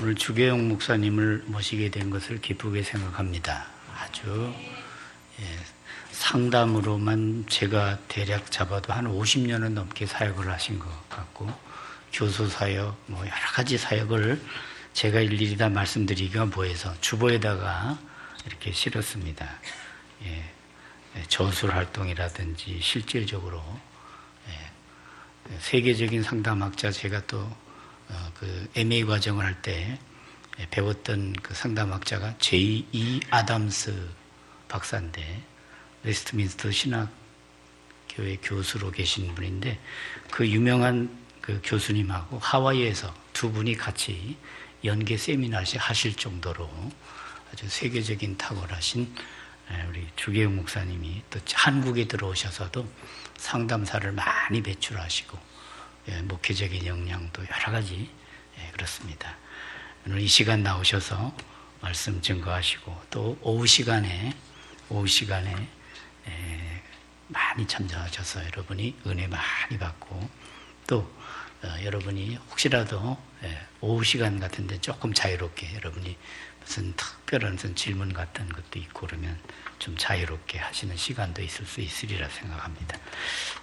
오늘 주계용 목사님을 모시게 된 것을 기쁘게 생각합니다. 아주 상담으로만 제가 대략 잡아도 한 50년은 넘게 사역을 하신 것 같고, 교수 사역, 여러 가지 사역을 제가 일일이 다 말씀드리기가 뭐해서 주보에다가 이렇게 실었습니다. 저술 활동이라든지 실질적으로 세계적인 상담학자, 제가 또 그 MA 과정을 할 때 배웠던 그 상담학자가 J.E. 아담스 박사인데, 웨스트민스터 신학교회 교수로 계신 분인데, 그 유명한 그 교수님하고 하와이에서 두 분이 같이 연계 세미나를 하실 정도로 아주 세계적인 탁월하신 우리 주계용 목사님이 또 한국에 들어오셔서도 상담사를 많이 배출하시고, 목회적인 역량도 여러 가지 그렇습니다. 오늘 이 시간 나오셔서 말씀 증거하시고, 또 오후 시간에 많이 참여하셔서 여러분이 은혜 많이 받고, 또 여러분이 혹시라도 오후 시간 같은데 조금 자유롭게, 여러분이 무슨 특별한 무슨 질문 같은 것도 있고 그러면 좀 자유롭게 하시는 시간도 있을 수 있으리라 생각합니다.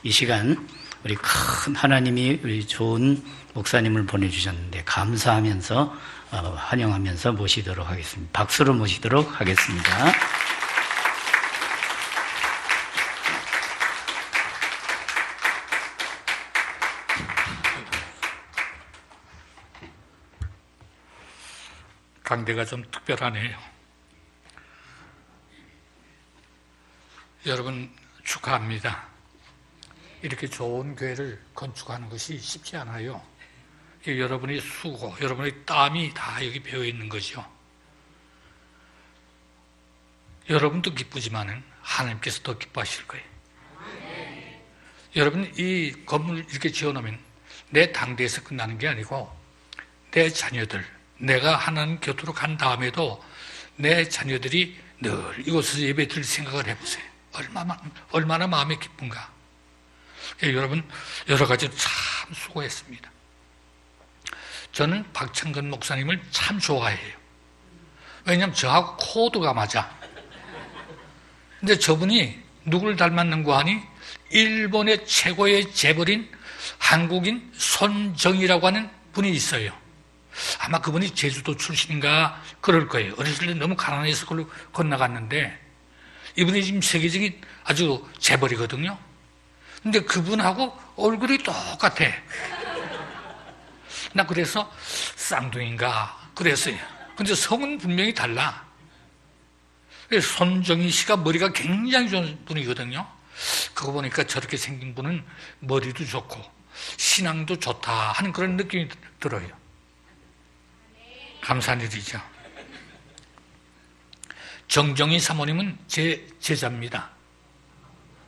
이 시간 우리 큰 하나님이 우리 좋은 목사님을 보내주셨는데 감사하면서 환영하면서 모시도록 하겠습니다. 박수로 모시도록 하겠습니다. 강대가 좀 특별하네요. 여러분 축하합니다. 이렇게 좋은 교회를 건축하는 것이 쉽지 않아요. 여러분의 수고, 여러분의 땀이 다 여기 배어 있는 거죠. 여러분도 기쁘지만 하나님께서 더 기뻐하실 거예요. 여러분, 이 건물을 이렇게 지어놓으면 내 당대에서 끝나는 게 아니고, 내 자녀들, 내가 하나님 곁으로 간 다음에도 내 자녀들이 늘 이곳에서 예배 드릴 생각을 해보세요. 얼마나 마음이 기쁜가. 여러분, 여러 가지로 참 수고했습니다. 저는 박창근 목사님을 참 좋아해요. 왜냐하면 저하고 코드가 맞아. 근데 저분이 누굴 닮았는고 하니 일본의 최고의 재벌인 한국인 손정이라고 하는 분이 있어요. 아마 그분이 제주도 출신인가 그럴 거예요. 어렸을 때 너무 가난해서 그걸로 건너갔는데, 이분이 지금 세계적인 아주 재벌이거든요. 근데 그분하고 얼굴이 똑같아. 나 그래서 쌍둥이인가 그랬어요. 근데 성은 분명히 달라. 손정희 씨가 머리가 굉장히 좋은 분이거든요. 그거 보니까 저렇게 생긴 분은 머리도 좋고 신앙도 좋다 하는 그런 느낌이 들어요. 감사한 일이죠. 정정희 사모님은 제 제자입니다.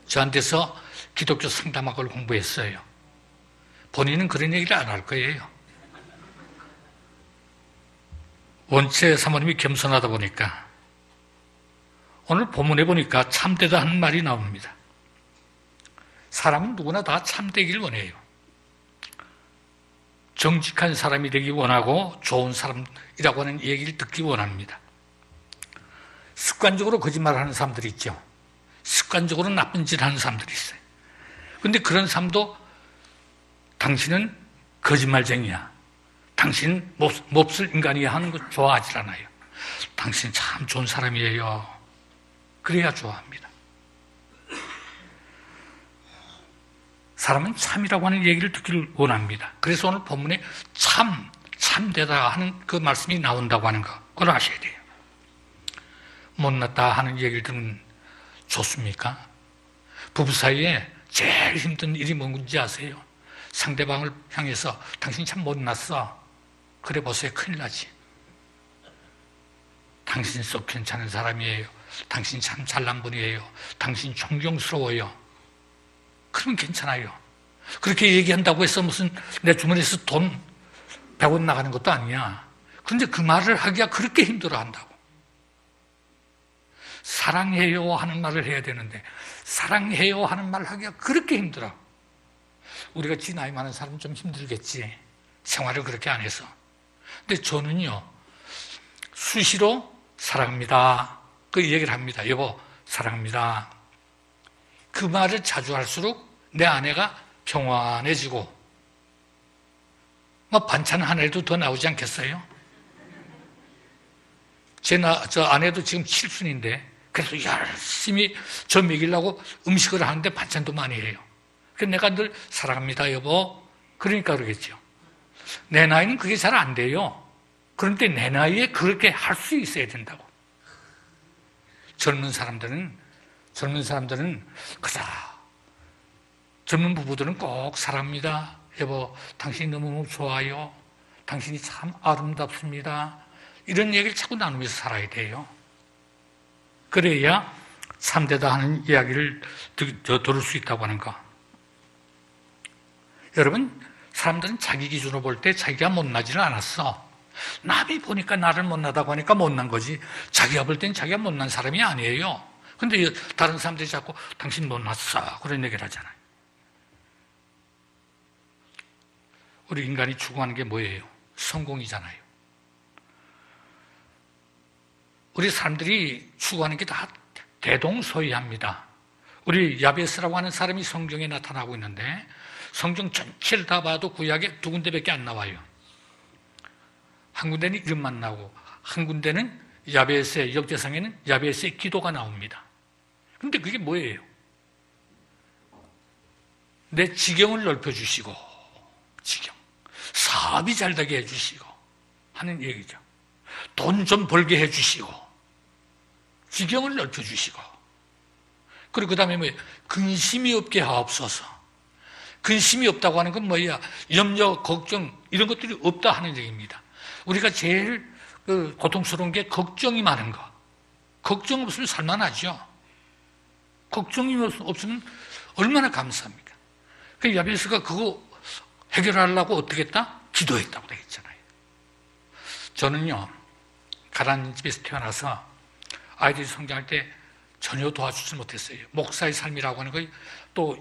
저한테서 기독교 상담학을 공부했어요. 본인은 그런 얘기를 안 할 거예요. 원체 사모님이 겸손하다 보니까 오늘 본문에 보니까 참되다 하는 말이 나옵니다. 사람은 누구나 다 참되길 원해요. 정직한 사람이 되기 원하고 좋은 사람이라고 하는 얘기를 듣기 원합니다. 습관적으로 거짓말하는 사람들이 있죠. 습관적으로 나쁜 짓 하는 사람들이 있어요. 그런데 그런 사람도 당신은 거짓말쟁이야, 당신은 몹쓸 인간이야 하는 거 좋아하지 않아요. 당신 참 좋은 사람이에요. 그래야 좋아합니다. 사람은 참이라고 하는 얘기를 듣기를 원합니다. 그래서 오늘 본문에 참되다 하는 그 말씀이 나온다고 하는 거, 그걸 아셔야 돼요. 못났다 하는 얘기를 들으면 좋습니까? 부부 사이에 제일 힘든 일이 뭔지 아세요? 상대방을 향해서 당신 참 못났어, 그래 보세요. 큰일 나지. 당신 속 괜찮은 사람이에요. 당신 참 잘난 분이에요. 당신 존경스러워요. 그러면 괜찮아요. 그렇게 얘기한다고 해서 무슨 내 주머니에서 돈 100원 나가는 것도 아니야. 그런데 그 말을 하기가 그렇게 힘들어 한다고. 사랑해요 하는 말을 해야 되는데 사랑해요 하는 말을 하기가 그렇게 힘들어. 우리가 지 나이 많은 사람은 좀 힘들겠지. 생활을 그렇게 안 해서. 근데 저는요, 수시로 사랑합니다. 그 얘기를 합니다. 여보, 사랑합니다. 그 말을 자주 할수록 내 아내가 평안해지고, 뭐 반찬 하나라도 더 나오지 않겠어요? 저 아내도 지금 7순인데, 그래도 열심히 저 먹이려고 음식을 하는데 반찬도 많이 해요. 그래서 내가 늘 사랑합니다, 여보. 그러니까 그러겠죠. 내 나이는 그게 잘 안 돼요. 그런데 내 나이에 그렇게 할 수 있어야 된다고. 젊은 사람들은 그자. 젊은 부부들은 꼭 사랑합니다. 여보, 당신이 너무너무 좋아요. 당신이 참 아름답습니다. 이런 얘기를 자꾸 나누면서 살아야 돼요. 그래야 참되다 하는 이야기를 들을 수 있다고 하는 거. 여러분, 사람들은 자기 기준으로 볼 때 자기가 못나지는 않았어. 남이 보니까 나를 못나다고 하니까 못난 거지. 자기가 볼 땐 자기가 못난 사람이 아니에요. 근데 다른 사람들이 자꾸 당신 못났어. 그런 얘기를 하잖아요. 우리 인간이 추구하는 게 뭐예요? 성공이잖아요. 우리 사람들이 추구하는 게 다 대동소이합니다. 우리 야베스라고 하는 사람이 성경에 나타나고 있는데 성경 전체를 다 봐도 구약에 2군데밖에 안 나와요. 한 군데는 이름만 나오고 한 군데는 야베스의 역대상에는 야베스의 기도가 나옵니다. 그런데 그게 뭐예요? 내 지경을 넓혀주시고 지경, 사업이 잘 되게 해주시고 하는 얘기죠. 돈 좀 벌게 해주시고 지경을 넓혀주시고 그리고 그 다음에 뭐예요? 근심이 없게 하옵소서. 근심이 없다고 하는 건 뭐야? 염려, 걱정 이런 것들이 없다 하는 얘기입니다. 우리가 제일 고통스러운 게 걱정이 많은 거. 걱정 없으면 살만하죠. 걱정이 없으면 얼마나 감사합니까? 그 야베스가 그거 해결하려고 어떻게 했다? 기도했다고 되겠잖아요. 저는요, 가난한 집에서 태어나서 아이들이 성장할 때 전혀 도와주지 못했어요. 목사의 삶이라고 하는 거, 또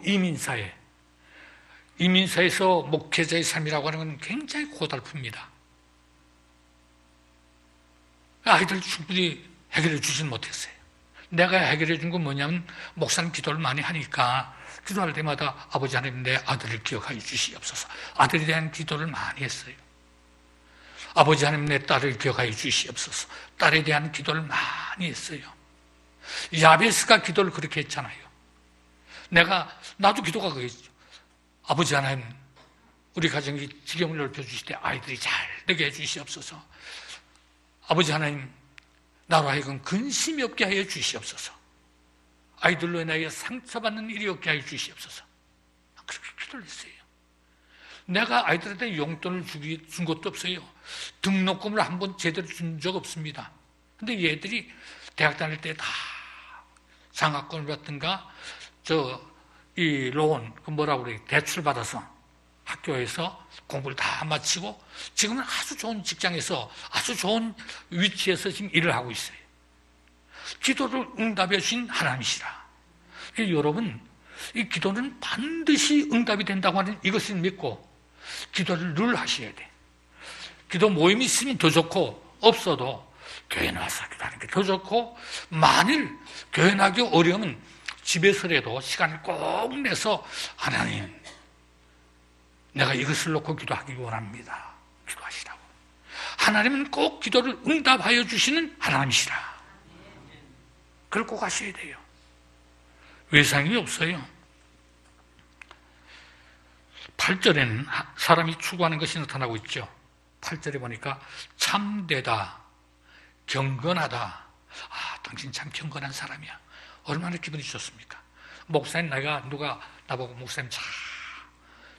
이민사에서 목회자의 삶이라고 하는 건 굉장히 고달픕니다. 아이들 충분히 해결해 주지는 못했어요. 내가 해결해 준 건 뭐냐면 목사님 기도를 많이 하니까 기도할 때마다 아버지 하나님 내 아들을 기억하여 주시옵소서. 아들에 대한 기도를 많이 했어요. 아버지 하나님 내 딸을 기억하여 주시옵소서. 딸에 대한 기도를 많이 했어요. 야베스가 기도를 그렇게 했잖아요. 나도 기도가 그거였죠. 아버지 하나님, 우리 가정이 지경을 넓혀주실 때 아이들이 잘 되게 해주시옵소서. 아버지 하나님, 나로 하여금 근심이 없게 하여 주시옵소서. 아이들로 인하여 상처받는 일이 없게 하여 주시옵소서. 그렇게 기도를 했어요. 내가 아이들한테 용돈을 준 것도 없어요. 등록금을 한 번 제대로 준 적 없습니다. 근데 얘들이 대학 다닐 때 다 장학금을 받든가, 이 로운, 대출 받아서 학교에서 공부를 다 마치고 지금은 아주 좋은 직장에서 아주 좋은 위치에서 지금 일을 하고 있어요. 기도를 응답해 주신 하나님이시라. 여러분, 이 기도는 반드시 응답이 된다고 하는 이것을 믿고 기도를 늘 하셔야 돼. 기도 모임이 있으면 더 좋고 없어도 교회 나와서 기도하는 게 더 좋고 만일 교회 나기 어려우면 집에서라도 시간을 꼭 내서 하나님 내가 이것을 놓고 기도하기 원합니다. 기도하시라고. 하나님은 꼭 기도를 응답하여 주시는 하나님이시라. 그걸 꼭 하셔야 돼요. 외상이 없어요. 8절에는 사람이 추구하는 것이 나타나고 있죠. 8절에 보니까 참되다, 경건하다. 당신 참 경건한 사람이야. 얼마나 기분이 좋습니까? 목사님, 누가 나보고 목사님 참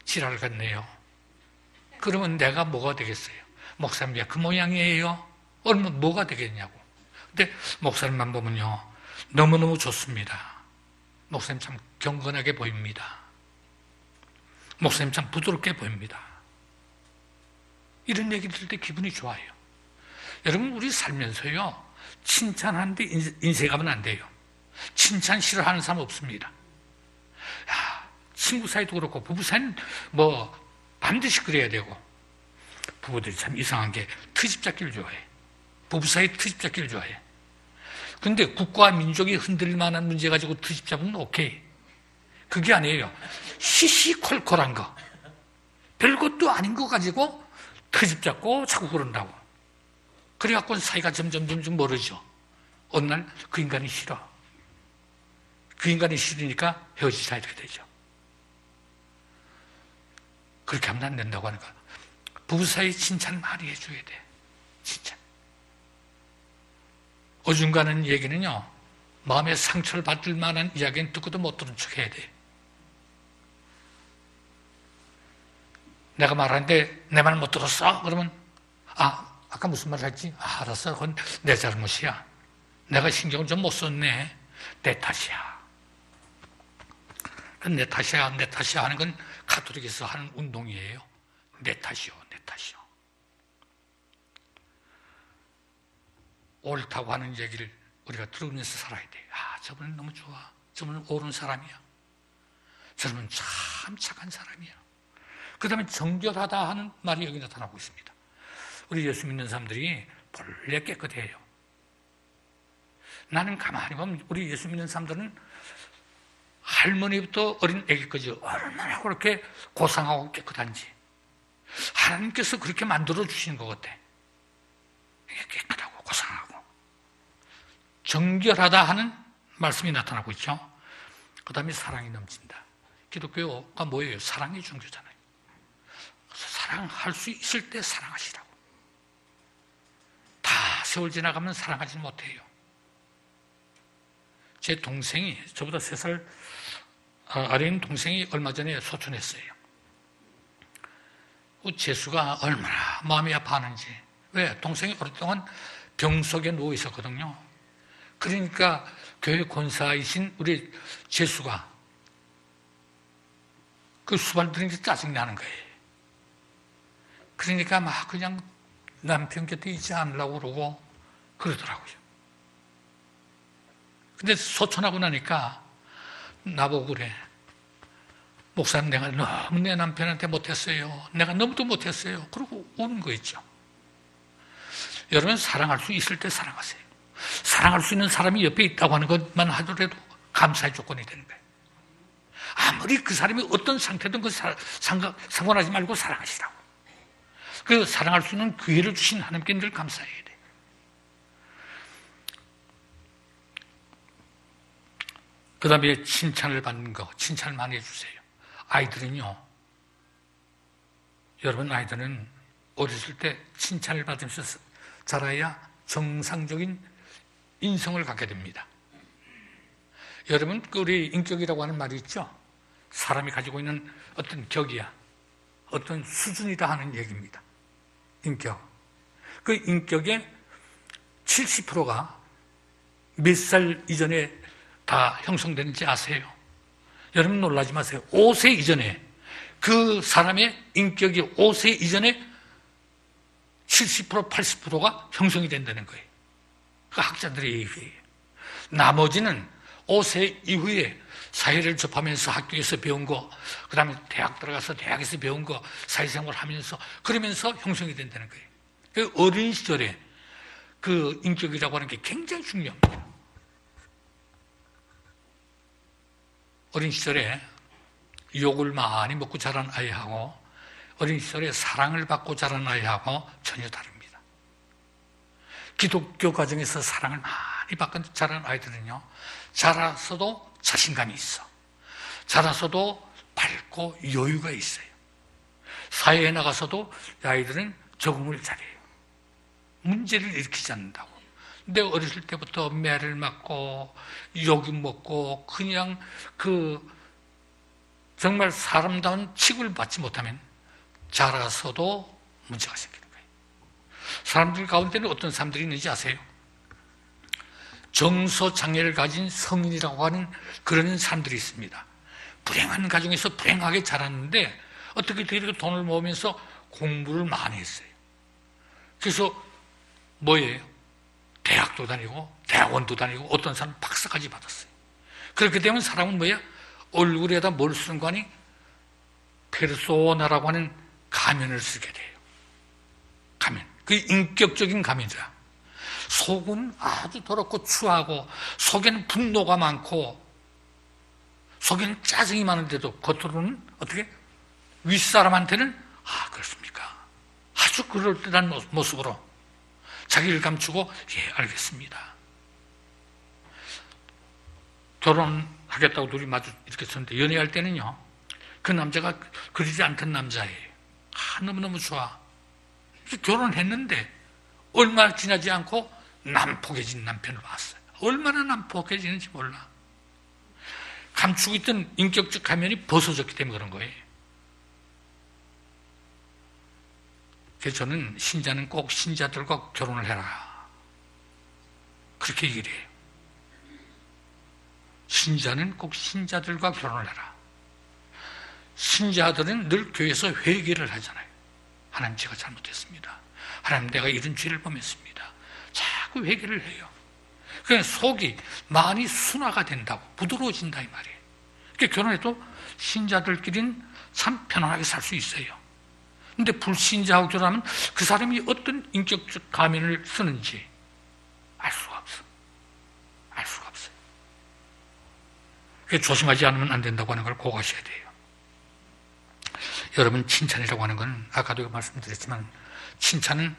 지랄을 갔네요. 그러면 내가 뭐가 되겠어요? 목사님 왜 그 모양이에요? 그러면 뭐가 되겠냐고. 근데 목사님만 보면요, 너무너무 좋습니다. 목사님 참 경건하게 보입니다. 목사님 참 부드럽게 보입니다. 이런 얘기 들을 때 기분이 좋아요. 여러분, 우리 살면서요, 칭찬하는데 인색하면 안 돼요. 칭찬 싫어하는 사람 없습니다. 친구 사이도 그렇고 부부 사이는 반드시 그래야 되고 부부들이 참 이상한 게 트집 잡기를 좋아해. 부부 사이 트집 잡기를 좋아해. 근데 국가와 민족이 흔들릴 만한 문제 가지고 트집 잡으면 오케이. 그게 아니에요. 시시콜콜한 거. 별것도 아닌 거 가지고 트집 잡고 자꾸 그런다고. 그래갖고 사이가 점점 멀어져. 어느 날 그 인간이 싫어. 그 인간이 싫으니까 헤어지자 이렇게 되죠. 그렇게 하면 안 된다고 하니까 부부 사이 칭찬 많이 해줘야 돼. 칭찬. 어중간한 얘기는요, 마음에 상처를 받을 만한 이야기는 듣고도 못 들은 척 해야 돼. 내가 말하는데 내 말 못 들었어? 그러면 아까 무슨 말 했지? 알았어. 그건 내 잘못이야. 내가 신경을 좀 못 썼네. 내 탓이야. 내 탓이야 하는 건 가톨릭에서 하는 운동이에요. 내 탓이요. 옳다고 하는 얘기를 우리가 들으면서 살아야 돼. 저분은 너무 좋아. 저분은 옳은 사람이야. 저분은 참 착한 사람이야. 그 다음에 정결하다 하는 말이 여기 나타나고 있습니다. 우리 예수 믿는 사람들이 본래 깨끗해요. 나는 가만히 보면 우리 예수 믿는 사람들은 할머니부터 어린 애기까지 얼마나 그렇게 고상하고 깨끗한지 하나님께서 그렇게 만들어 주신 것 같아. 깨끗하고 고상하고 정결하다 하는 말씀이 나타나고 있죠. 그 다음에 사랑이 넘친다. 기독교가 뭐예요? 사랑의 종교잖아요. 사랑할 수 있을 때 사랑하시라고. 다 세월 지나가면 사랑하지 못해요. 제 동생이, 저보다 3살 어린 동생이 얼마 전에 소천했어요. 재수가 얼마나 마음이 아파하는지. 왜? 동생이 오랫동안 병 속에 누워 있었거든요. 그러니까 교회 권사이신 우리 재수가 그 수발 들으니까 짜증나는 거예요. 그러니까 막 그냥 남편 곁에 있지 않으려고 그러고 그러더라고요. 근데 소천하고 나니까 나보고 그래. 목사님, 내가 너무 내 남편한테 못했어요. 내가 너무도 못했어요. 그러고 우는 거 있죠. 여러분, 사랑할 수 있을 때 사랑하세요. 사랑할 수 있는 사람이 옆에 있다고 하는 것만 하더라도 감사의 조건이 되는 거예요. 아무리 그 사람이 어떤 상태든 그 상관하지 말고 사랑하시라고. 그 사랑할 수 있는 기회를 주신 하나님께 늘 감사해야 돼. 그 다음에 칭찬을 받는 거, 칭찬을 많이 해주세요. 아이들은요, 여러분 아이들은 어렸을 때 칭찬을 받으면서 자라야 정상적인 인성을 갖게 됩니다. 여러분, 우리 인격이라고 하는 말이 있죠? 사람이 가지고 있는 어떤 격이야. 어떤 수준이다 하는 얘기입니다. 인격. 그 인격의 70%가 몇 살 이전에 다 형성되는지 아세요? 여러분 놀라지 마세요. 5세 이전에, 그 사람의 인격이 5세 이전에 70%, 80%가 형성이 된다는 거예요. 그 학자들의 얘기예요. 나머지는 5세 이후에 사회를 접하면서 학교에서 배운 거, 그 다음에 대학 들어가서 대학에서 배운 거, 사회생활을 하면서, 그러면서 형성이 된다는 거예요. 그 어린 시절에 그 인격이라고 하는 게 굉장히 중요합니다. 어린 시절에 욕을 많이 먹고 자란 아이하고 어린 시절에 사랑을 받고 자란 아이하고 전혀 다릅니다. 기독교 과정에서 사랑을 많이 받고 자란 아이들은요, 자라서도 자신감이 있어. 자라서도 밝고 여유가 있어요. 사회에 나가서도 아이들은 적응을 잘해요. 문제를 일으키지 않는다고. 근데 어렸을 때부터 매를 맞고 욕을 먹고 그냥 정말 사람다운 취급을 받지 못하면 자라서도 문제가 생기는 거예요. 사람들 가운데는 어떤 사람들이 있는지 아세요? 정서장애를 가진 성인이라고 하는 그런 사람들이 있습니다. 불행한 가정에서 불행하게 자랐는데 어떻게 이렇게 돈을 모으면서 공부를 많이 했어요. 그래서 뭐예요? 대학도 다니고 대학원도 다니고 어떤 사람은 박사까지 받았어요. 그렇게 되면 사람은 뭐야? 얼굴에다 뭘 쓰는 거 아니? 페르소나라고 하는 가면을 쓰게 돼요. 그 인격적인 감이자. 속은 아주 더럽고 추하고 속에는 분노가 많고 속에는 짜증이 많은데도 겉으로는 어떻게? 윗사람한테는 그렇습니까? 아주 그럴듯한 모습으로 자기를 감추고 예, 알겠습니다. 결혼하겠다고 둘이 마주 이렇게 섰는데 연애할 때는요, 그 남자가 그러지 않던 남자예요. 너무너무 좋아. 결혼했는데 얼마 지나지 않고 난폭해진 남편을 봤어요. 얼마나 난폭해지는지 몰라. 감추고 있던 인격적 가면이 벗어졌기 때문에 그런 거예요. 그래서 저는 신자는 꼭 신자들과 결혼을 해라. 그렇게 얘기를 해요. 신자는 꼭 신자들과 결혼을 해라. 신자들은 늘 교회에서 회개를 하잖아요. 하나님, 제가 잘못했습니다. 하나님, 내가 이런 죄를 범했습니다. 자꾸 회개를 해요. 그러니까 속이 많이 순화가 된다고, 부드러워진다 이 말이에요. 그러니까 결혼해도 신자들끼리는 참 편안하게 살 수 있어요. 근데 불신자하고 결혼하면 그 사람이 어떤 인격적 가면을 쓰는지 알 수가 없어. 알 수가 없어요. 그러니까 조심하지 않으면 안 된다고 하는 걸 꼭 아셔야 돼요. 여러분, 칭찬이라고 하는 건 아까도 말씀드렸지만, 칭찬은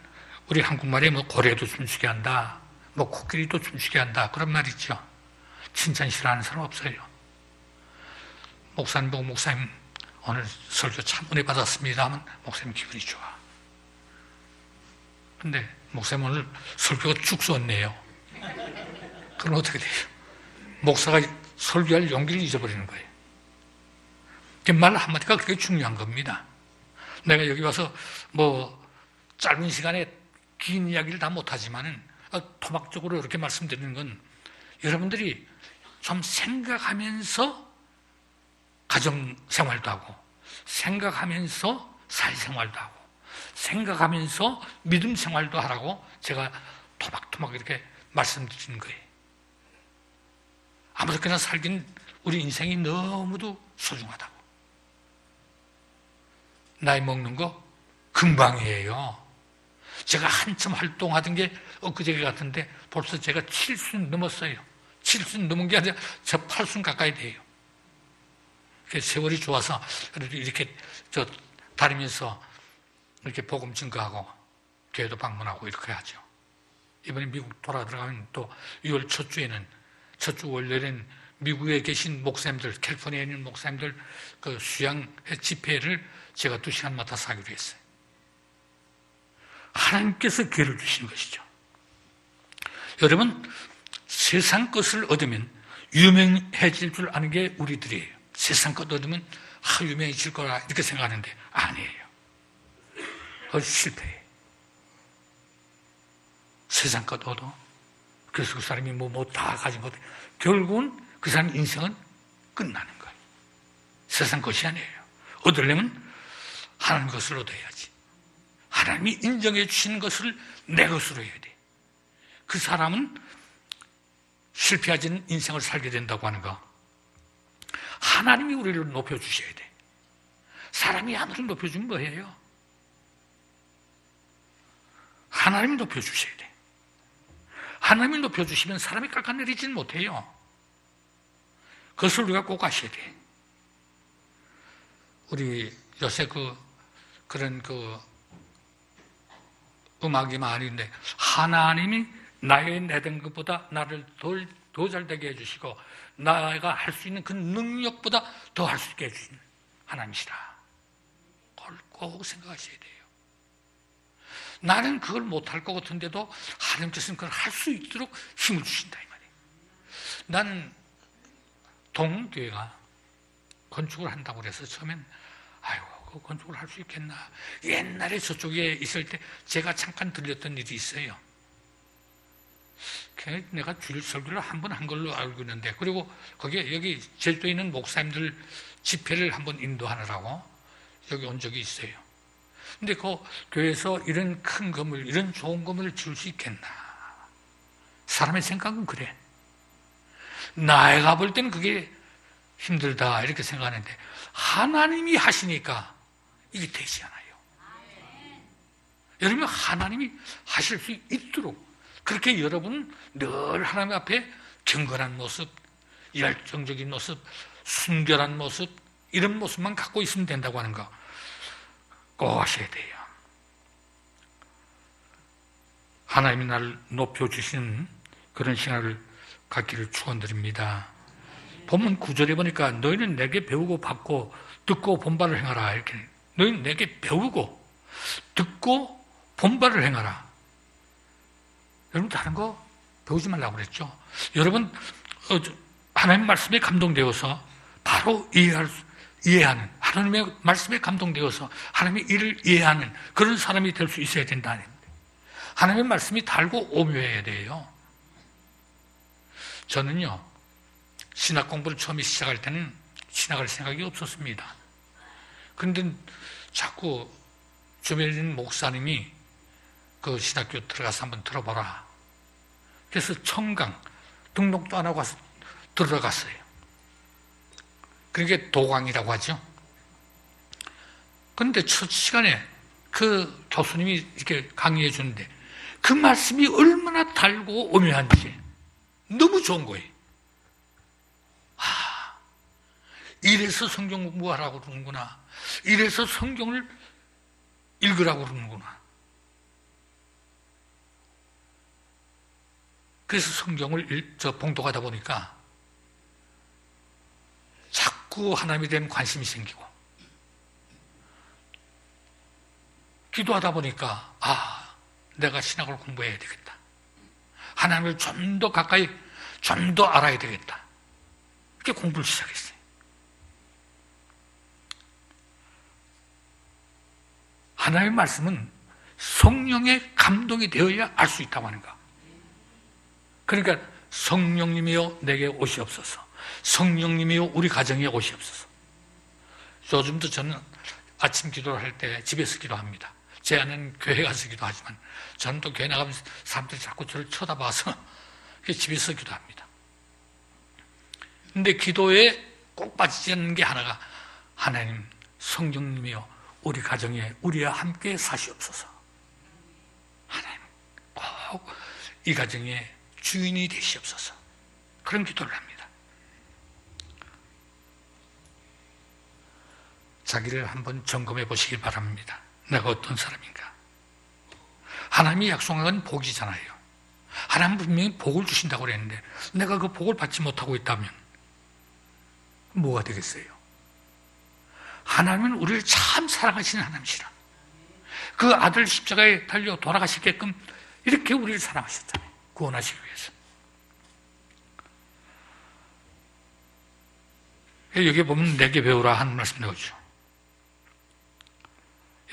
우리 한국말에 고래도 춤추게 한다, 코끼리도 춤추게 한다, 그런 말 있죠. 칭찬 싫어하는 사람 없어요. 목사님 보고, 목사님 오늘 설교 참 은혜 받았습니다 하면 목사님 기분이 좋아. 근데 목사님 오늘 설교가 쭉 썼네요. 그럼 어떻게 돼요? 목사가 설교할 용기를 잊어버리는 거예요. 말 한마디가 그렇게 중요한 겁니다. 내가 여기 와서 짧은 시간에 긴 이야기를 다 못하지만은 토막적으로 이렇게 말씀드리는 건 여러분들이 좀 생각하면서 가정생활도 하고, 생각하면서 사회생활도 하고, 생각하면서 믿음생활도 하라고 제가 토막토막 이렇게 말씀드리는 거예요. 아무렇게나 살긴 우리 인생이 너무도 소중하다고. 나이 먹는 거 금방이에요. 제가 한참 활동하던 게 엊그제 같은데 벌써 제가 7순 넘었어요. 7순 넘은 게 아니라 저 8순 가까이 돼요. 세월이 좋아서 그래도 이렇게 다니면서 이렇게 복음 증거하고 교회도 방문하고 이렇게 하죠. 이번에 미국 돌아 들어가면 또 6월 첫 주에는, 첫 주 월요일엔 미국에 계신 목사님들, 캘리포니아에 있는 목사님들 그 수양 집회를 제가 2시간 맡아서 하기로 했어요. 하나님께서 기회를 주시는 것이죠. 여러분, 세상 것을 얻으면 유명해질 줄 아는 게 우리들이에요. 세상 것 얻으면 유명해질 거라 이렇게 생각하는데 아니에요. 그건 실패해요. 세상 것 얻어. 그래서 그 사람이 다 가진 것, 결국은 그 사람 인생은 끝나는 거예요. 세상 것이 아니에요. 얻으려면 하나님 것을 얻어야지. 하나님이 인정해 주시는 것을 내 것으로 해야 돼. 그 사람은 실패하지 않은 인생을 살게 된다고 하는 거. 하나님이 우리를 높여주셔야 돼. 사람이 아무리 높여주면 뭐예요? 하나님이 높여주셔야 돼. 하나님이 높여주시면 사람이 깎아내리지는 못해요. 그것을 우리가 꼭 아셔야 돼. 우리 요새 그런 음악이 많이 있는데, 하나님이 나의 내된 것보다 나를 더 잘되게 해주시고, 내가 할 수 있는 그 능력보다 더 할 수 있게 해주시는 하나님이시라. 그걸 꼭 생각하셔야 돼요. 나는 그걸 못할 것 같은데도 하나님께서는 그걸 할 수 있도록 힘을 주신다 이 말이에요. 나는 동교회가 건축을 한다고 그래서 처음엔 그 건축을 할 수 있겠나. 옛날에 저쪽에 있을 때 제가 잠깐 들렸던 일이 있어요. 내가 주일 설교를 한 번 한 걸로 알고 있는데, 그리고 거기에 여기 제주도에 있는 목사님들 집회를 한번 인도하느라고 여기 온 적이 있어요. 근데 그 교회에서 이런 큰 건물, 이런 좋은 건물을 지을 수 있겠나. 사람의 생각은 그래. 내가 볼 때는 그게 힘들다 이렇게 생각하는데 하나님이 하시니까 이게 되지 않아요. 여러분 하나님이 하실 수 있도록 그렇게 여러분 늘 하나님 앞에 경건한 모습, 열정적인 모습, 순결한 모습 이런 모습만 갖고 있으면 된다고 하는 거 꼭 하셔야 돼요. 하나님이 나를 높여주시는 그런 시간을 갖기를 축원드립니다. 본문 9절에 보니까 너희는 내게 배우고 받고 듣고 본바를 행하라 이렇게. 너희는 내게 배우고 듣고 본바를 행하라. 여러분 다른 거 배우지 말라고 그랬죠. 여러분 하나님 말씀에 감동되어서 바로 이해하는 하나님의 말씀에 감동되어서 하나님의 일을 이해하는 그런 사람이 될 수 있어야 된다. 하나님의 말씀이 달고 오묘해야 돼요. 저는요 신학 공부를 처음에 시작할 때는 신학할 생각이 없었습니다. 그런데 자꾸 주변에 있는 목사님이 그 신학교 들어가서 한번 들어보라. 그래서 청강 등록도 안 하고 와서 들어갔어요. 그게 도강이라고 하죠. 그런데 첫 시간에 그 교수님이 이렇게 강의해 주는데 그 말씀이 얼마나 달고 오묘한지 너무 좋은 거예요. 이래서 성경 공부하라고 그러는구나. 이래서 성경을 읽으라고 그러는구나. 그래서 성경을 봉독하다 보니까 자꾸 하나님에 대한 관심이 생기고 기도하다 보니까 내가 신학을 공부해야 되겠다. 하나님을 좀 더 가까이 좀 더 알아야 되겠다. 이렇게 공부를 시작했어요. 하나님의 말씀은 성령의 감동이 되어야 알 수 있다고 하는 거. 그러니까 성령님이여 내게 오시옵소서. 성령님이여 우리 가정에 오시옵소서. 요즘도 저는 아침 기도를 할 때 집에서 기도합니다. 제 아내는 교회 가서 기도하지만 저는 또 교회 나가면서 사람들이 자꾸 저를 쳐다봐서 집에서 기도합니다. 근데 기도에 꼭 빠지지 않는 게 하나가 하나님 성령님이여 우리 가정에 우리와 함께 사시옵소서. 하나님 꼭 이 가정의 주인이 되시옵소서. 그런 기도를 합니다. 자기를 한번 점검해 보시길 바랍니다. 내가 어떤 사람인가? 하나님이 약속한 건 복이잖아요. 하나님 분명히 복을 주신다고 그랬는데 내가 그 복을 받지 못하고 있다면 뭐가 되겠어요? 하나님은 우리를 참 사랑하시는 하나님이시라. 그 아들 십자가에 달려 돌아가시게끔 이렇게 우리를 사랑하셨잖아요. 구원하시기 위해서. 여기 보면 내게 배우라 하는 말씀 나오죠.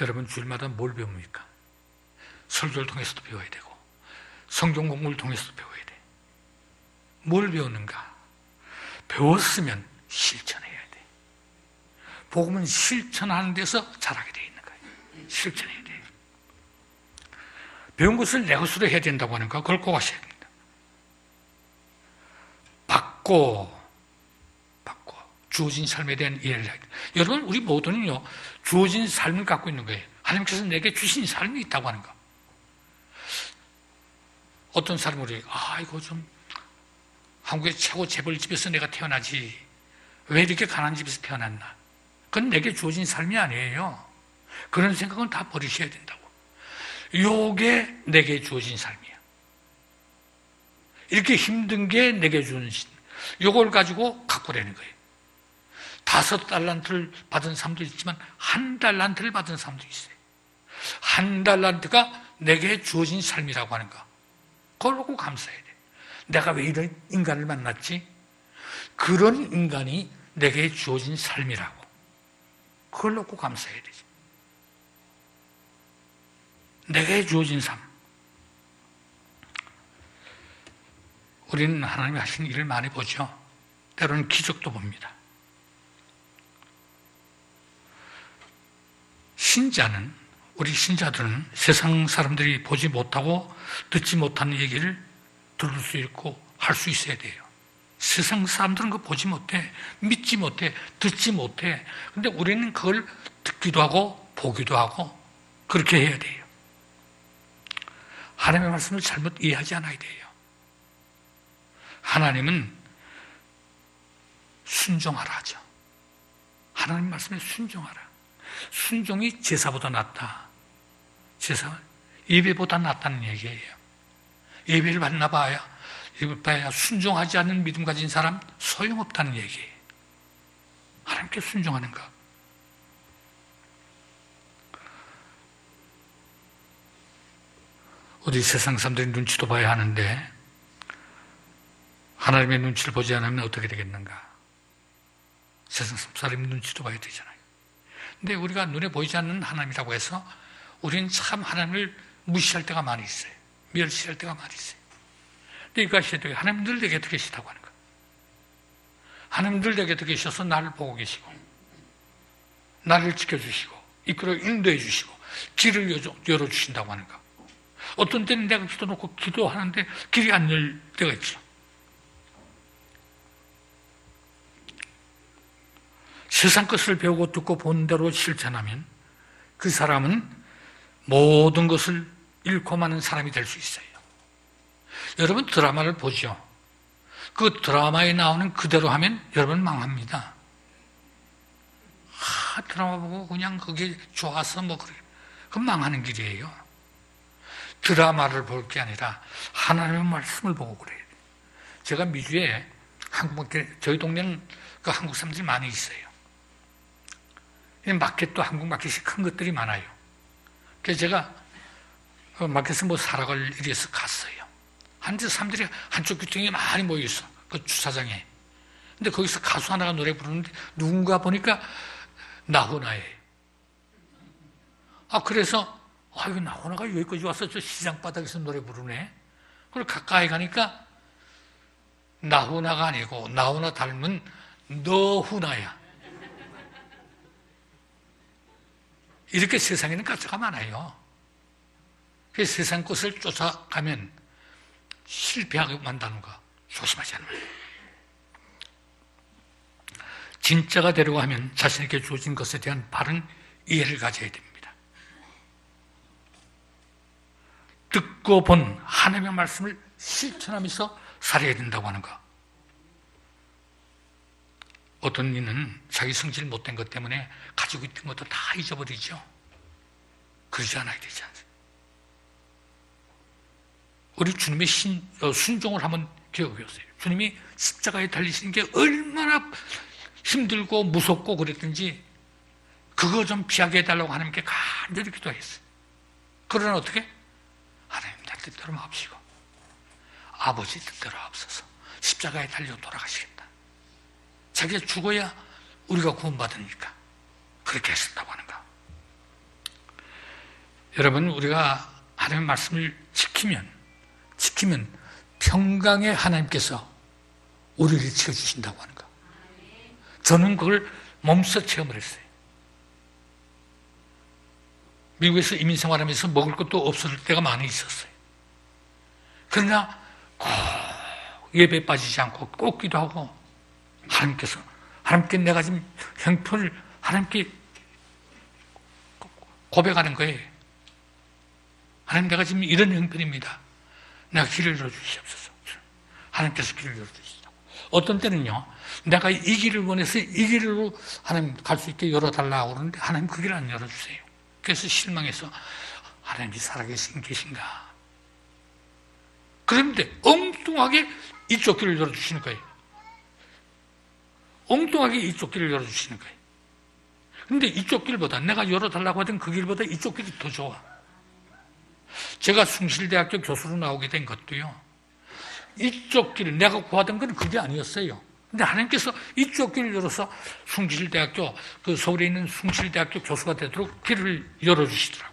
여러분 주일마다 뭘 배웁니까? 설교를 통해서도 배워야 되고 성경 공부를 통해서도 배워야 돼. 뭘 배우는가? 배웠으면 실천해야 돼. 복음은 실천하는 데서 자라게 돼 있는 거예요. 실천해야 돼. 배운 것을 내 것으로 해야 된다고 하는 거 그걸 꼭 하셔야 됩니다. 받고 주어진 삶에 대한 이해를 해야 돼요. 여러분 우리 모두는요 주어진 삶을 갖고 있는 거예요. 하나님께서 내게 주신 삶이 있다고 하는 거. 어떤 사람은 이거 좀 한국의 최고 재벌집에서 내가 태어나지 왜 이렇게 가난한 집에서 태어났나. 그건 내게 주어진 삶이 아니에요. 그런 생각은 다 버리셔야 된다고. 요게 내게 주어진 삶이야. 이렇게 힘든 게 내게 주어진 요걸 가지고 가꾸려는 거예요. 5달란트를 받은 사람도 있지만 1달란트를 받은 사람도 있어요. 1달란트가 내게 주어진 삶이라고 하는 거. 그걸 보고 감사해야 돼. 내가 왜 이런 인간을 만났지? 그런 인간이 내게 주어진 삶이라고. 그걸 놓고 감사해야 되지. 내게 주어진 삶. 우리는 하나님이 하신 일을 많이 보죠. 때로는 기적도 봅니다. 신자는, 우리 신자들은 세상 사람들이 보지 못하고 듣지 못하는 얘기를 들을 수 있고 할 수 있어야 돼요. 세상 사람들은 그거 보지 못해, 믿지 못해, 듣지 못해. 근데 우리는 그걸 듣기도 하고 보기도 하고 그렇게 해야 돼요. 하나님의 말씀을 잘못 이해하지 않아야 돼요. 하나님은 순종하라 하죠. 하나님 말씀에 순종하라. 순종이 제사보다 낫다. 제사, 예배보다 낫다는 얘기예요. 예배를 받나봐야 순종하지 않는 믿음 가진 사람 소용없다는 얘기예요. 하나님께 순종하는가? 어디 세상 사람들이 눈치도 봐야 하는데 하나님의 눈치를 보지 않으면 어떻게 되겠는가? 세상 사람의 눈치도 봐야 되잖아요. 근데 우리가 눈에 보이지 않는 하나님이라고 해서 우리는 참 하나님을 무시할 때가 많이 있어요. 멸시할 때가 많이 있어요. 근데 이거 하셔야 돼요. 하나님 늘 내게 계시다고 하는 거예요. 하나님 늘 내게 계셔서 나를 보고 계시고 나를 지켜주시고 이끌어 인도해 주시고 길을 열어주신다고 하는 거. 어떤 때는 내가 기도놓고 기도하는데 길이 안 열 때가 있죠. 세상 것을 배우고 듣고 본 대로 실천하면 그 사람은 모든 것을 잃고 마는 사람이 될 수 있어요. 여러분 드라마를 보죠. 그 드라마에 나오는 그대로 하면 여러분 망합니다. 드라마 보고 그냥 그게 좋아서 뭐 그래. 그건 망하는 길이에요. 드라마를 볼 게 아니라 하나님의 말씀을 보고 그래요. 제가 미주에 저희 동네는 그 한국 사람들이 많이 있어요. 마켓도 한국 마켓이 큰 것들이 많아요. 그래서 제가 그 마켓에 뭐 사러 갈 일이 있어서 갔어요. 한데 사람들이 한쪽 귀퉁이에 많이 모여있어. 그 주차장에. 근데 거기서 가수 하나가 노래 부르는데 누군가 보니까 나훈아예요. 그래서 이거 나훈아가 여기까지 와서 저 시장 바닥에서 노래 부르네. 그리고 가까이 가니까 나훈아가 아니고 나훈아 닮은 너훈아야. 이렇게 세상에는 가짜가 많아요. 그래서 세상 것을 쫓아가면 실패하게 만다는 거 조심하지 않으면. 진짜가 되려고 하면 자신에게 주어진 것에 대한 바른 이해를 가져야 됩니다. 듣고 본 하나님의 말씀을 실천하면서 살아야 된다고 하는 거. 어떤 이는 자기 성질 못된 것 때문에 가지고 있던 것도 다 잊어버리죠. 그러지 않아야 되지 않습니까? 우리 주님의 순종을 한번 기억해 보세요. 주님이 십자가에 달리시는 게 얼마나 힘들고 무섭고 그랬든지 그거 좀 피하게 해달라고 하나님께 간절히 기도했어요. 그러나 어떻게? 하나님 날 뜻대로 마옵시고 아버지 뜻대로 하옵소서. 십자가에 달려 돌아가시겠다. 자기가 죽어야 우리가 구원받으니까 그렇게 했었다고 하는가. 여러분 우리가 하나님의 말씀을 지키면 평강의 하나님께서 우리를 지켜주신다고 하는 거. 저는 그걸 몸소 체험을 했어요. 미국에서 이민 생활하면서 먹을 것도 없을 때가 많이 있었어요. 그러나 꼭 예배에 빠지지 않고 꼭 기도하고 하나님께 내가 지금 형편을 하나님께 고백하는 거예요. 하나님 내가 지금 이런 형편입니다. 내가 길을 열어주시옵소서. 하나님께서 길을 열어주시라고. 어떤 때는요, 내가 이 길을 원해서 이 길로 하나님 갈 수 있게 열어달라고 그러는데 하나님 그 길을 안 열어주세요. 그래서 실망해서 하나님이 살아계신가? 그런데 엉뚱하게 이쪽 길을 열어주시는 거예요. 엉뚱하게 이쪽 길을 열어주시는 거예요. 그런데 이쪽 길보다 내가 열어달라고 하던 그 길보다 이쪽 길이 더 좋아. 제가 숭실대학교 교수로 나오게 된 것도요. 이쪽 길을 내가 구하던 건 그게 아니었어요. 근데 하나님께서 이쪽 길을 열어서 숭실대학교, 그 서울에 있는 숭실대학교 교수가 되도록 길을 열어주시더라고.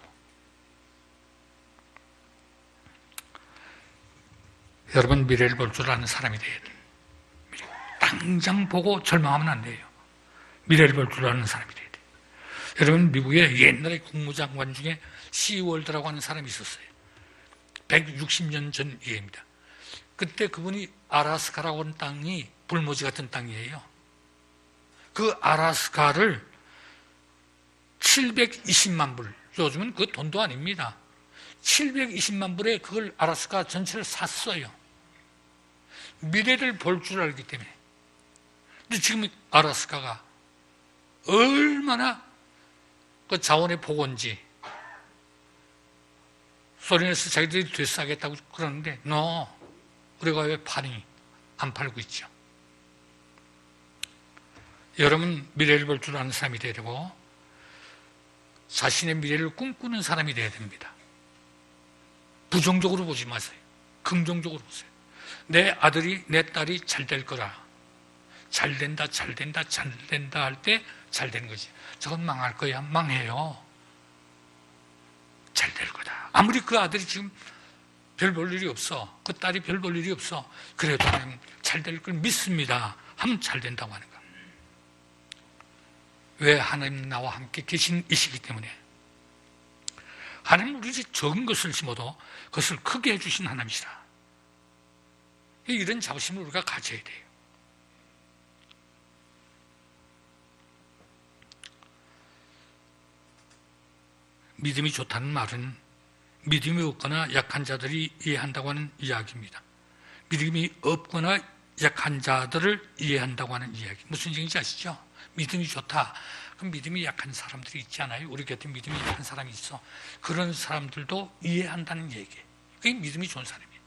여러분 미래를 볼 줄 아는 사람이 돼야 돼요. 당장 보고 절망하면 안 돼요. 미래를 볼 줄 아는 사람이 돼야 돼요. 여러분 미국에 옛날에 국무장관 중에 시월드라고 하는 사람이 있었어요. 160년 전 얘기입니다. 그때 그분이 아라스카라고 하는 땅이 불모지 같은 땅이에요. 그 아라스카를 720만 불, 요즘은 그 돈도 아닙니다. 720만 불에 그걸 아라스카 전체를 샀어요. 미래를 볼 줄 알기 때문에. 근데 지금 아라스카가 얼마나 그 자원의 복원지, 소련에서 자기들이 되싸겠다고 그러는데, 우리가 왜 안 팔고 있죠? 여러분, 미래를 볼 줄 아는 사람이 되야 되고, 자신의 미래를 꿈꾸는 사람이 되어야 됩니다. 부정적으로 보지 마세요. 긍정적으로 보세요. 내 아들이, 내 딸이 잘 될 거라. 잘 된다 할 때 잘 되는 거지. 저건 망할 거야. 망해요. 잘 될 거다. 아무리 그 아들이 지금 별 볼 일이 없어. 그 딸이 별 볼 일이 없어. 그래도 하나님 잘 될 걸 믿습니다. 하면 잘 된다고 하는 거야. 왜? 하나님 나와 함께 계신 이시기 때문에. 하나님 우리 적은 것을 심어도 그것을 크게 해주신 하나님이시라. 이런 자부심을 우리가 가져야 돼요. 믿음이 좋다는 말은 믿음이 없거나 약한 자들이 이해한다고 하는 이야기입니다. 믿음이 없거나 약한 자들을 이해한다고 하는 이야기. 무슨 얘기인지 아시죠? 믿음이 좋다. 그럼 믿음이 약한 사람들이 있지 않아요? 우리 곁에 믿음이 약한 사람이 있어. 그런 사람들도 이해한다는 얘기예요. 그게 믿음이 좋은 사람이에요.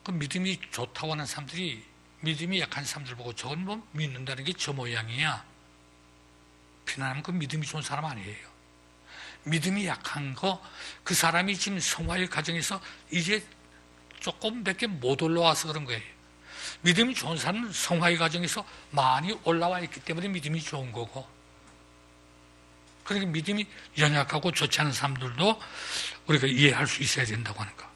그 믿음이 좋다고 하는 사람들이 믿음이 약한 사람들 보고 저건 뭐 믿는다는 게 저 모양이야. 비난하면 그 믿음이 좋은 사람 아니에요. 믿음이 약한 거, 그 사람이 지금 성화의 과정에서 이제 조금밖에 못 올라와서 그런 거예요. 믿음이 좋은 사람은 성화의 과정에서 많이 올라와 있기 때문에 믿음이 좋은 거고, 그러니까 믿음이 연약하고 좋지 않은 사람들도 우리가 이해할 수 있어야 된다고 하는 거.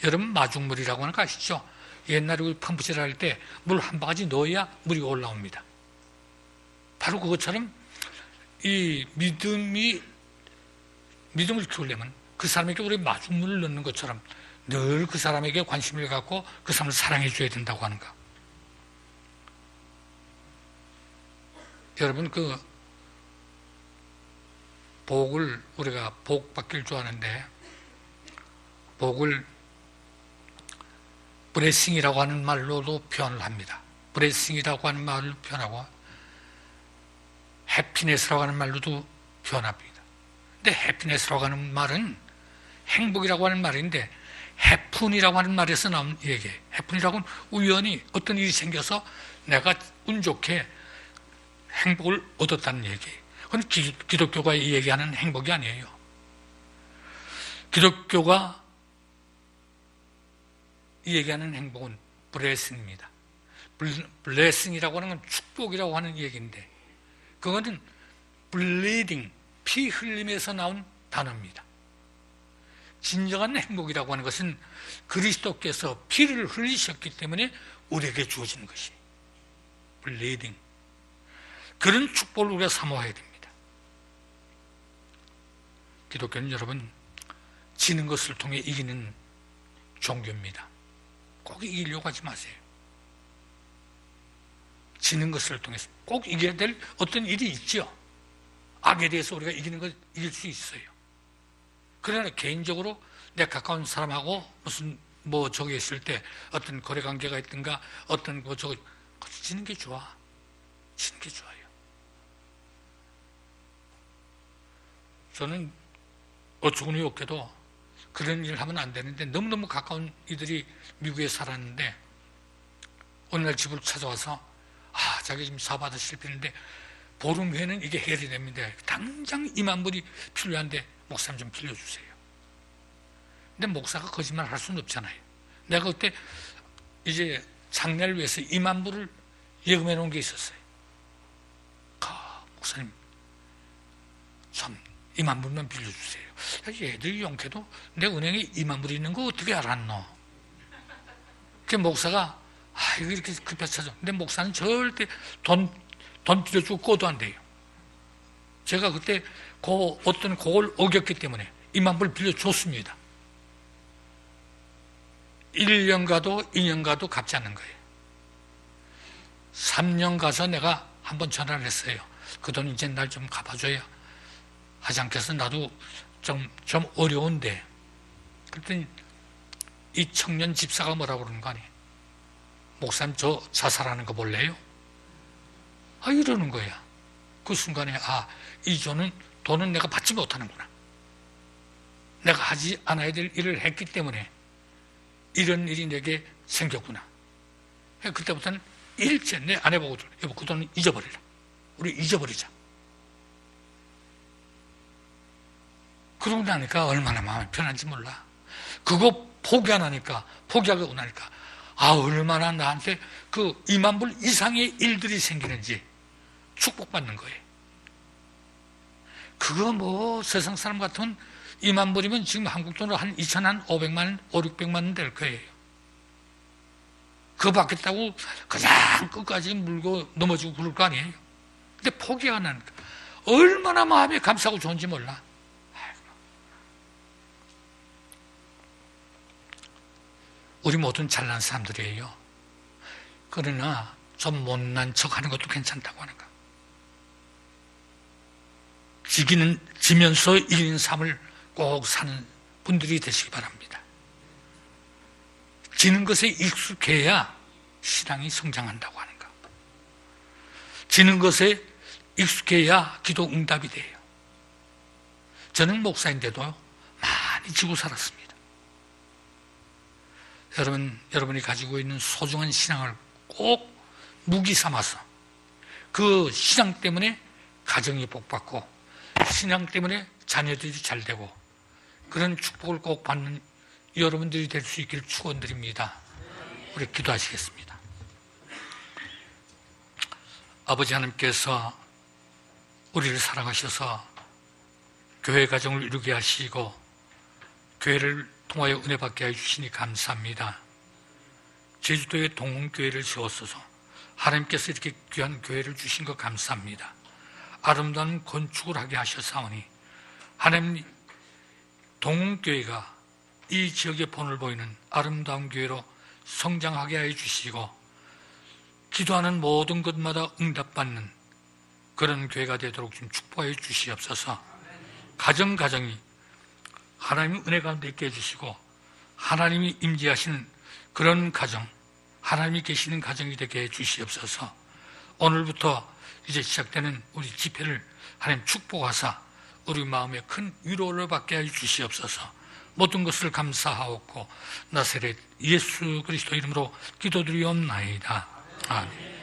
여러분, 마중물이라고 하는 거 아시죠? 옛날에 우리 펌프질 할 때 물 한 바가지 넣어야 물이 올라옵니다. 바로 그것처럼 이 믿음을 키우려면 그 사람에게 우리 마중물을 넣는 것처럼 늘 그 사람에게 관심을 갖고 그 사람을 사랑해 줘야 된다고 하는 거. 여러분, 그 복을 우리가 복 받기를 좋아하는데, 복을 브레싱이라고 하는 말로도 표현을 합니다. 브레싱이라고 하는 말로 표현하고 해피네스라고 하는 말로도 표현합니다. 근데 해피네스라고 하는 말은 행복이라고 하는 말인데, 해픈이라고 하는 말에서 나온 얘기예요. 해픈이라고는 우연히 어떤 일이 생겨서 내가 운 좋게 행복을 얻었다는 얘기예요. 그건 기독교가 얘기하는 행복이 아니에요. 기독교가 얘기하는 행복은 블레싱입니다. 블레싱이라고 하는 건 축복이라고 하는 얘기인데, 그거는 bleeding, 피 흘림에서 나온 단어입니다. 진정한 행복이라고 하는 것은 그리스도께서 피를 흘리셨기 때문에 우리에게 주어지는 것이에요. bleeding. 그런 축복을 우리가 사모해야 됩니다. 기독교는 여러분, 지는 것을 통해 이기는 종교입니다. 꼭 이기려고 하지 마세요. 지는 것을 통해서 꼭 이겨야 될 어떤 일이 있죠. 악에 대해서 우리가 이길 수 있어요. 그러나 개인적으로 내 가까운 사람하고 무슨 저기 있을 때 어떤 거래 관계가 있든가 어떤 지는 게 좋아. 지는 게 좋아요. 저는 어처구니 없게도 그런 일을 하면 안 되는데, 너무너무 가까운 이들이 미국에 살았는데 어느 날 집을 찾아와서 자기 지금 사업하다 실패했는데 보름 후에는 이게 해결이 됩니다. 당장 2만 불이 필요한데 목사님 좀 빌려주세요. 근데 목사가 거짓말 할 수는 없잖아요. 내가 그때 이제 장례를 위해서 2만 불을 예금해 놓은 게 있었어요. 목사님 참 2만 불만 빌려주세요. 얘들이 용케도 내 은행에 2만 불이 있는 거 어떻게 알았노? 그 목사가 이거 이렇게 급해 찾아. 근데 목사는 절대 돈 빌려주고 꺼도 안 돼요. 제가 그때 어떤 그걸 어겼기 때문에 2만 불 빌려줬습니다. 1년 가도 2년 가도 갚지 않는 거예요. 3년 가서 내가 한번 전화를 했어요. 그 돈 이제 날 좀 갚아줘야 하지 않겠어. 나도 좀 어려운데, 그랬더니 이 청년 집사가 뭐라고 그러는 거 아니에요? 목사님, 저 자살하는 거 볼래요? 이러는 거야. 그 순간에, 이 돈은 내가 받지 못하는구나. 내가 하지 않아야 될 일을 했기 때문에 이런 일이 내게 생겼구나. 그때부터는 일체 내 아내보고, 여보, 그 돈은 잊어버리라. 우리 잊어버리자. 그러고 나니까 얼마나 마음이 편한지 몰라. 그거 포기 안 하니까, 포기하고 나니까, 얼마나 나한테 그 2만 불 이상의 일들이 생기는지 축복받는 거예요. 그거 뭐 세상 사람 같으면 2만 불이면 지금 한국 돈으로 한 2,500만 원, 500~600만 원 될 거예요. 그거 받겠다고 그냥 끝까지 물고 넘어지고 그럴 거 아니에요. 근데 포기 안 하니까 얼마나 마음이 감사하고 좋은지 몰라. 우리 모두는 잘난 사람들이에요. 그러나 좀 못난 척 하는 것도 괜찮다고 하는 거. 지면서 이기는 삶을 꼭 사는 분들이 되시기 바랍니다. 지는 것에 익숙해야 신앙이 성장한다고 하는 거. 지는 것에 익숙해야 기도 응답이 돼요. 저는 목사인데도 많이 지고 살았습니다. 여러분이 가지고 있는 소중한 신앙을 꼭 무기 삼아서 그 신앙 때문에 가정이 복받고 신앙 때문에 자녀들이 잘 되고 그런 축복을 꼭 받는 여러분들이 될 수 있기를 축원드립니다. 우리 기도하시겠습니다. 아버지 하나님께서 우리를 사랑하셔서 교회 가정을 이루게 하시고 교회를 통하여 은혜 받게 해주시니 감사합니다. 제주도에 동흥교회를 세웠어서 하나님께서 이렇게 귀한 교회를 주신 것 감사합니다. 아름다운 건축을 하게 하셨사오니 하나님, 동흥교회가 이 지역의 본을 보이는 아름다운 교회로 성장하게 해주시고 기도하는 모든 것마다 응답받는 그런 교회가 되도록 좀 축복해 주시옵소서. 가정이 하나님의 은혜 가운데 있게 해주시고 하나님이 임재하시는 그런 가정, 하나님이 계시는 가정이 되게 해주시옵소서. 오늘부터 이제 시작되는 우리 집회를 하나님 축복하사 우리 마음에 큰 위로를 받게 해주시옵소서. 모든 것을 감사하옵고 나사렛 예수 그리스도 이름으로 기도드리옵나이다. 아멘.